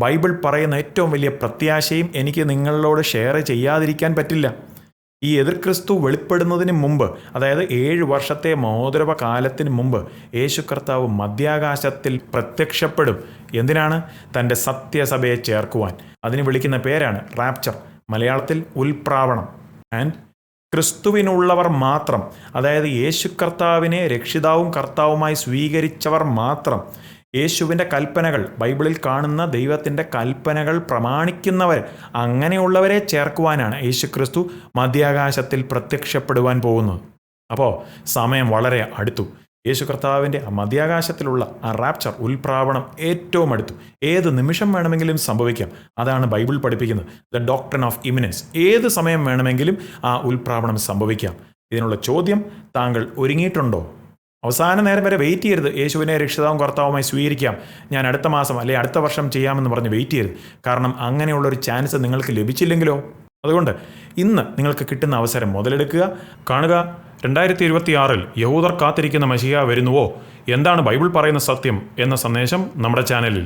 Bible പറയുന്ന ഏറ്റവും വലിയ പ്രത്യാശയും എനിക്ക് നിങ്ങളോട് ഷെയർ ചെയ്യാതിരിക്കാൻ പറ്റില്ല. ഈ എതിർ ക്രിസ്തു വെളിപ്പെടുന്നതിന് മുമ്പ്, അതായത് 7 വർഷത്തെ മോദ്രവ കാലത്തിന് മുമ്പ് യേശു കർത്താവ് മധ്യാകാശത്തിൽ പ്രത്യക്ഷപ്പെടും. എന്തിനാണ്? തൻ്റെ സത്യസഭയെ ചേർക്കുവാൻ. അതിന് വിളിക്കുന്ന പേരാണ് റാപ്ചർ, മലയാളത്തിൽ ഉൽപ്രാവണം. ആൻഡ് ക്രിസ്തുവിനുള്ളവർ മാത്രം, അതായത് യേശു കർത്താവിനെ രക്ഷിതാവും കർത്താവുമായി സ്വീകരിച്ചവർ മാത്രം, യേശുവിൻ്റെ കൽപ്പനകൾ, ബൈബിളിൽ കാണുന്ന ദൈവത്തിൻ്റെ കൽപ്പനകൾ പ്രമാണിക്കുന്നവർ, അങ്ങനെയുള്ളവരെ ചേർക്കുവാനാണ് യേശു ക്രിസ്തു മധ്യാകാശത്തിൽ പ്രത്യക്ഷപ്പെടുവാൻ പോകുന്നത്. അപ്പോൾ സമയം വളരെ അടുത്തു. യേശു കർത്താവിൻ്റെ മധ്യാകാശത്തിലുള്ള ആ റാപ്ചർ, ഉൽപ്രാവണം ഏറ്റവും അടുത്തു. ഏത് നിമിഷം വേണമെങ്കിലും സംഭവിക്കാം. അതാണ് ബൈബിൾ പഠിപ്പിക്കുന്നത്, ദ ഡോക്ട്രിൻ ഓഫ് ഇമിനൻസ്. ഏത് സമയം വേണമെങ്കിലും ആ ഉൽപ്രാവണം സംഭവിക്കാം. ഇതിനുള്ള ചോദ്യം, താങ്കൾ ഒരുങ്ങിയിട്ടുണ്ടോ? അവസാന നേരം വരെ വെയിറ്റ് ചെയ്യരുത്. യേശുവിനെ രക്ഷിതാവും കർത്താവുമായി സ്വീകരിക്കാം, ഞാൻ അടുത്ത മാസം അല്ലെങ്കിൽ അടുത്ത വർഷം ചെയ്യാമെന്ന് പറഞ്ഞ് വെയിറ്റ് ചെയ്യരുത്. കാരണം അങ്ങനെയുള്ളൊരു ചാൻസ് നിങ്ങൾക്ക് ലഭിച്ചില്ലെങ്കിലോ? അതുകൊണ്ട് ഇന്ന് നിങ്ങൾക്ക് കിട്ടുന്ന അവസരം മുതലെടുക്കുക. കാണുക, 2026 യഹൂദർ കാത്തിരിക്കുന്ന മെശിഹ വരുന്നുവോ? എന്താണ് ബൈബിൾ പറയുന്ന സത്യം എന്ന സന്ദേശം നമ്മുടെ ചാനലിൽ.